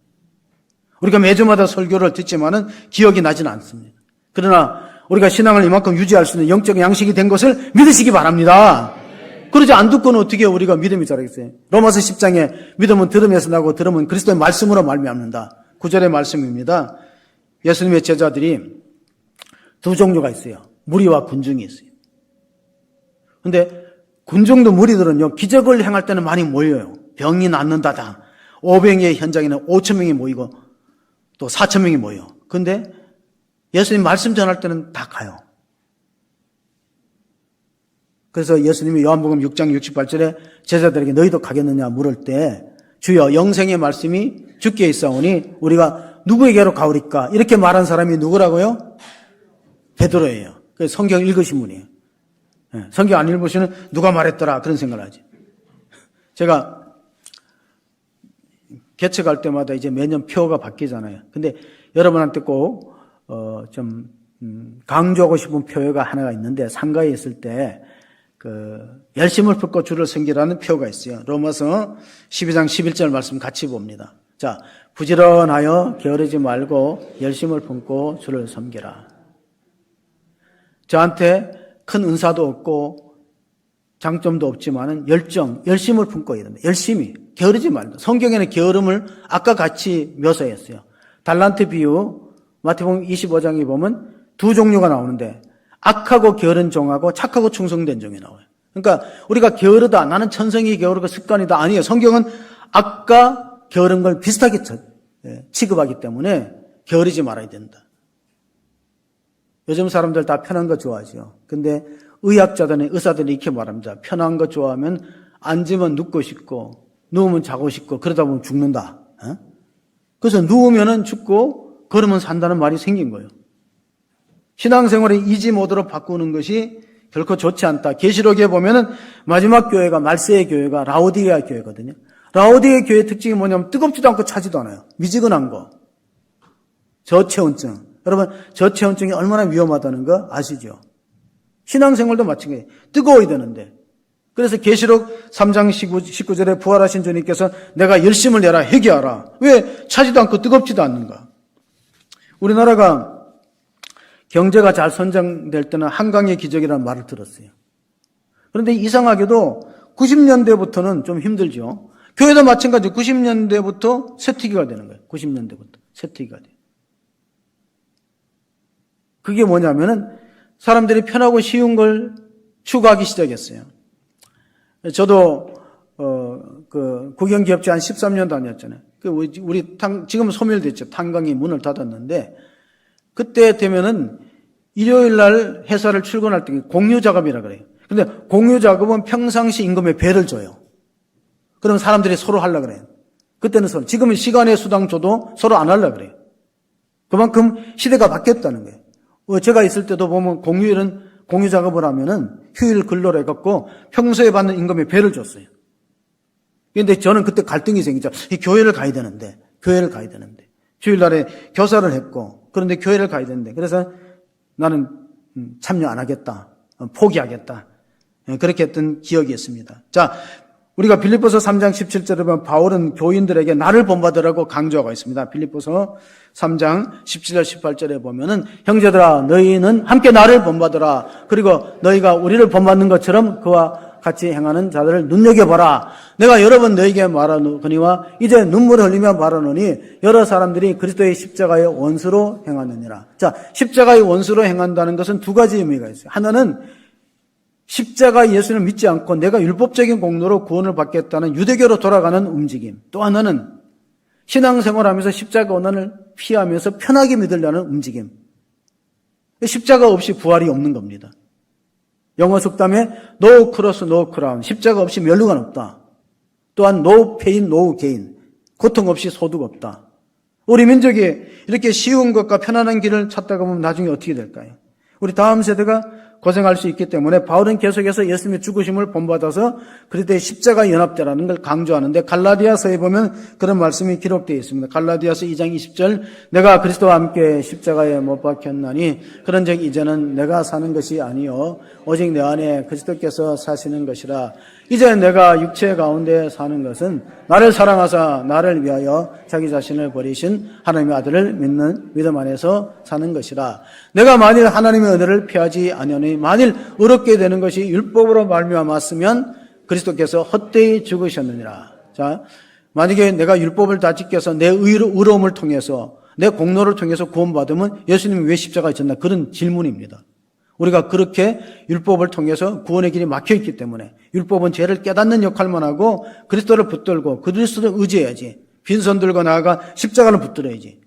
[SPEAKER 1] 우리가 매주마다 설교를 듣지만은 기억이 나지는 않습니다. 그러나 우리가 신앙을 이만큼 유지할 수 있는 영적 양식이 된 것을 믿으시기 바랍니다. 그러지 안 듣고는 어떻게 우리가 믿음이 자라겠어요? 로마서 10장에 믿음은 들음에서 나고 들음은 그리스도의 말씀으로 말미암는다. 9절의 말씀입니다. 예수님의 제자들이 두 종류가 있어요. 무리와 군중이 있어요. 근데 군중도 무리들은요, 기적을 행할 때는 많이 모여요. 병이 낫는다다. 오병이의 현장에는 5,000명이 모이고 또 4,000명이 모여요. 근데 예수님 말씀 전할 때는 다 가요. 그래서 예수님이 요한복음 6장 68절에 제자들에게 너희도 가겠느냐 물을 때 주여 영생의 말씀이 주께 있사오니 우리가 누구에게로 가오리까? 이렇게 말한 사람이 누구라고요? 베드로예요. 성경 읽으신 분이에요. 성경 안 읽으시면 누가 말했더라 그런 생각을 하지. 제가 개척할 때마다 이제 매년 표가 바뀌잖아요. 근데 여러분한테 꼭 좀 강조하고 싶은 표가 하나가 있는데 상가에 있을 때 열심을 품고 주를 섬기라는 표가 있어요. 로마서 12장 11절 말씀 같이 봅니다. 자, 부지런하여 게으르지 말고 열심을 품고 주를 섬기라. 저한테 큰 은사도 없고 장점도 없지만은 열심을 품고 있는데 열심히 게으르지 말라. 성경에는 게으름을 아까 같이 묘사했어요. 달란트 비유 마태복음 25장에 보면 두 종류가 나오는데 악하고 게으른 종하고 착하고 충성된 종이 나와요. 그러니까 우리가 게으르다, 나는 천성이 게으르고 습관이다. 아니에요. 성경은 악과 게으른 걸 비슷하게 취급하기 때문에 게으르지 말아야 된다. 요즘 사람들 다 편한 거 좋아하죠. 근데 의사들이 이렇게 말합니다. 편한 거 좋아하면 앉으면 눕고 싶고 누우면 자고 싶고 그러다 보면 죽는다. 그래서 누우면은 죽고 걸으면 산다는 말이 생긴 거예요. 신앙생활의 이지 모드로 바꾸는 것이 결코 좋지 않다. 계시록에 보면은 마지막 교회가 말세의 교회가 라오디게아 교회거든요. 라오디게아 교회의 특징이 뭐냐면 뜨겁지도 않고 차지도 않아요. 미지근한 거. 저체온증. 여러분 저체온증이 얼마나 위험하다는 거 아시죠? 신앙생활도 마찬가지예요. 뜨거워야 되는데. 그래서 계시록 3장 19절에 부활하신 주님께서 내가 열심을 내라 회개하라. 왜 차지도 않고 뜨겁지도 않는가? 우리나라가 경제가 잘 선정될 때는 한강의 기적이라는 말을 들었어요. 그런데 이상하게도 90년대부터는 좀 힘들죠. 교회도 마찬가지 90년대부터 쇠퇴기가 되는 거예요. 90년대부터 쇠퇴기가 돼요. 그게 뭐냐면은 사람들이 편하고 쉬운 걸 추구하기 시작했어요. 저도 국영기업체 한 13년 다녔잖아요. 우리 지금은 소멸됐죠. 탄광이 문을 닫았는데 그때 되면은 일요일 날 회사를 출근할 때 공유 작업이라 그래요. 근데 공유 작업은 평상시 임금의 배를 줘요. 그럼 사람들이 서로 하려고 그래요. 그때는 서로. 지금은 시간의 수당 줘도 서로 안 하려고 그래요. 그만큼 시대가 바뀌었다는 거예요. 제가 있을 때도 보면 공휴일은 공유 작업을 하면은 휴일 근로를 해갖고 평소에 받는 임금의 배를 줬어요. 그런데 저는 그때 갈등이 생기죠. 이 교회를 가야 되는데. 주일날에 교사를 했고 그런데 교회를 가야 되는데 그래서 나는 참여 안 하겠다. 포기하겠다. 그렇게 했던 기억이 있습니다. 자, 우리가 빌립보서 3장 17절에 보면 바울은 교인들에게 나를 본받으라고 강조하고 있습니다. 빌립보서 3장 17절 18절에 보면은 형제들아 너희는 함께 나를 본받으라. 그리고 너희가 우리를 본받는 것처럼 그와 같이 행하는 자들을 눈여겨봐라. 내가 여러 번 너희에게 말하노니와 이제 눈물을 흘리며 말하노니 여러 사람들이 그리스도의 십자가의 원수로 행하느니라. 자, 십자가의 원수로 행한다는 것은 두 가지 의미가 있어요. 하나는 십자가 예수를 믿지 않고 내가 율법적인 공로로 구원을 받겠다는 유대교로 돌아가는 움직임. 또 하나는 신앙생활하면서 십자가 고난을 피하면서 편하게 믿으려는 움직임. 십자가 없이 부활이 없는 겁니다. 영어 속담에 no cross, no crown. 십자가 없이 멸류관 없다. 또한 no pain, no gain. 고통 없이 소득 없다. 우리 민족이 이렇게 쉬운 것과 편안한 길을 찾다가 보면 나중에 어떻게 될까요? 우리 다음 세대가 고생할 수 있기 때문에 바울은 계속해서 예수님의 죽으심을 본받아서 그리스도의 십자가 연합되라는 걸 강조하는데 갈라디아서에 보면 그런 말씀이 기록되어 있습니다. 갈라디아서 2장 20절 내가 그리스도와 함께 십자가에 못 박혔나니 그런즉 이제는 내가 사는 것이 아니요 오직 내 안에 그리스도께서 사시는 것이라. 이제 내가 육체 가운데 사는 것은 나를 사랑하사 나를 위하여 자기 자신을 버리신 하나님의 아들을 믿는 믿음 안에서 사는 것이라. 내가 만일 하나님의 은혜를 피하지 아니하니 만일 의롭게 되는 것이 율법으로 말미암았으면 그리스도께서 헛되이 죽으셨느니라. 자, 만약에 내가 율법을 다 지켜서 내 의로움을 통해서 내 공로를 통해서 구원받으면 예수님이 왜 십자가에 졌나? 그런 질문입니다. 우리가 그렇게 율법을 통해서 구원의 길이 막혀있기 때문에 율법은 죄를 깨닫는 역할만 하고 그리스도를 붙들고 그리스도를 의지해야지. 빈손 들고 나아가 십자가를 붙들어야지.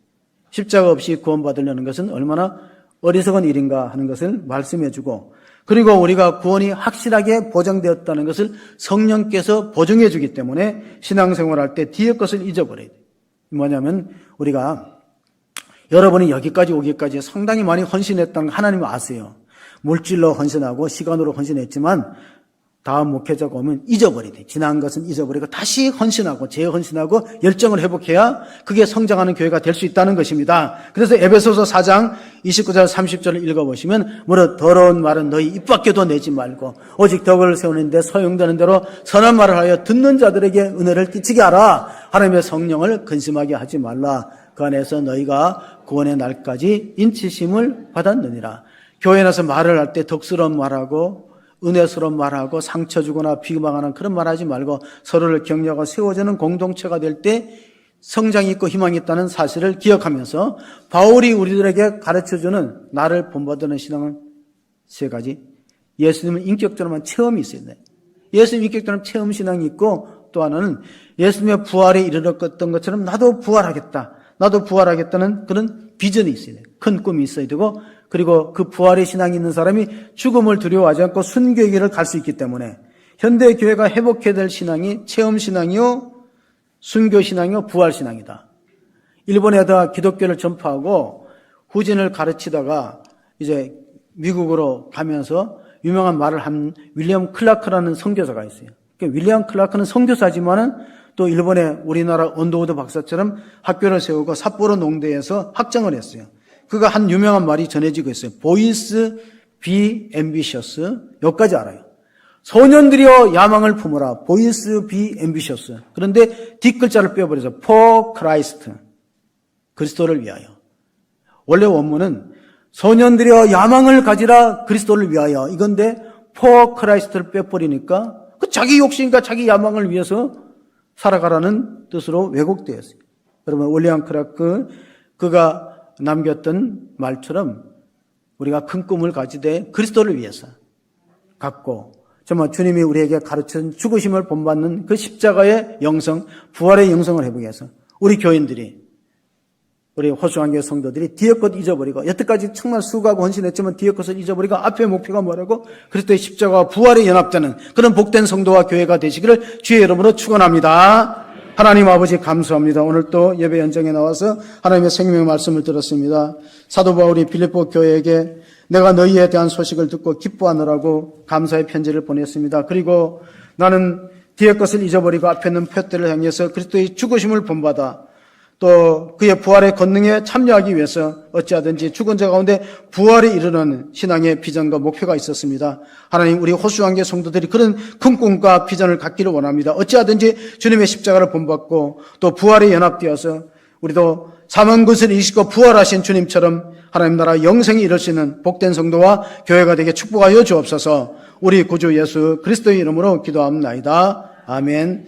[SPEAKER 1] 십자가 없이 구원받으려는 것은 얼마나 어리석은 일인가 하는 것을 말씀해주고 그리고 우리가 구원이 확실하게 보장되었다는 것을 성령께서 보증해 주기 때문에 신앙생활할 때 뒤의 것을 잊어버려야 돼요. 뭐냐면 우리가 여러분이 여기까지 오기까지 상당히 많이 헌신했다는 거 하나님은 아세요. 물질로 헌신하고 시간으로 헌신했지만 다음 목회자가 오면 잊어버려야 돼. 지난 것은 잊어버리고 다시 헌신하고 재헌신하고 열정을 회복해야 그게 성장하는 교회가 될 수 있다는 것입니다. 그래서 에베소서 4장 29절 30절을 읽어보시면 무릇 더러운 말은 너희 입 밖에도 내지 말고 오직 덕을 세우는데 소용되는 대로 선한 말을 하여 듣는 자들에게 은혜를 끼치게 하라. 하나님의 성령을 근심하게 하지 말라. 그 안에서 너희가 구원의 날까지 인치심을 받았느니라. 교회에 나서 말을 할 때 덕스러운 말하고 은혜스러운 말하고 상처 주거나 비방하는 그런 말하지 말고 서로를 격려하고 세워주는 공동체가 될 때 성장이 있고 희망이 있다는 사실을 기억하면서 바울이 우리들에게 가르쳐주는 나를 본받는 신앙은 세 가지. 예수님은 인격적으로만 체험이 있어야 돼. 예수님 인격적으로 체험 신앙이 있고 또 하나는 예수님의 부활에 이르렀던 것처럼 나도 부활하겠다. 나도 부활하겠다는 그런 비전이 있어야 돼요. 큰 꿈이 있어야 되고, 그리고 그 부활의 신앙이 있는 사람이 죽음을 두려워하지 않고 순교의 길을 갈 수 있기 때문에 현대 교회가 회복해야 될 신앙이 체험 신앙이요, 순교 신앙이요, 부활 신앙이다. 일본에다 기독교를 전파하고 후진을 가르치다가 이제 미국으로 가면서 유명한 말을 한 윌리엄 클라크라는 선교사가 있어요. 윌리엄 클라크는 선교사지만은 또 일본의 우리나라 언더우드 박사처럼 학교를 세우고 삿포로 농대에서 학장을 했어요. 그가 한 유명한 말이 전해지고 있어요. Boys be ambitious. 여기까지 알아요. 소년들이여 야망을 품어라. Boys be ambitious. 그런데 뒷글자를 빼버려서 for Christ. 그리스도를 위하여. 원래 원문은 소년들이여 야망을 가지라 그리스도를 위하여. 이건데 for Christ를 빼버리니까 그 자기 욕심과 자기 야망을 위해서 살아가라는 뜻으로 왜곡되었어요. 여러분, 윌리엄 클라크 그가 남겼던 말처럼 우리가 큰 꿈을 가지되 그리스도를 위해서 갖고 정말 주님이 우리에게 가르친 죽으심을 본받는 그 십자가의 영성, 부활의 영성을 해보기 위해서 우리 교인들이, 우리 호수관계 성도들이 뒤에 것 잊어버리고, 여태까지 정말 수고하고 헌신했지만 뒤에 것을 잊어버리고 앞에 목표가 뭐라고? 그리스도의 십자가와 부활의 연합되는 그런 복된 성도와 교회가 되시기를 주의 이름으로 축원합니다. 하나님 아버지 감사합니다. 오늘 또 예배 현장에 나와서 하나님의 생명의 말씀을 들었습니다. 사도 바울이 빌립보 교회에게 내가 너희에 대한 소식을 듣고 기뻐하느라고 감사의 편지를 보냈습니다. 그리고 나는 뒤에 것을 잊어버리고 앞에 있는 표대를 향해서 그리스도의 죽으심을 본받아 또 그의 부활의 권능에 참여하기 위해서 어찌하든지 죽은 자 가운데 부활에 이르는 신앙의 비전과 목표가 있었습니다. 하나님, 우리 호수관계 성도들이 그런 큰 꿈과 비전을 갖기를 원합니다. 어찌하든지 주님의 십자가를 본받고 또 부활에 연합되어서 우리도 사망 것을 이기시고 부활하신 주님처럼 하나님 나라 영생에 이를 수 있는 복된 성도와 교회가 되게 축복하여 주옵소서. 우리 구주 예수 그리스도의 이름으로 기도합니다. 아멘.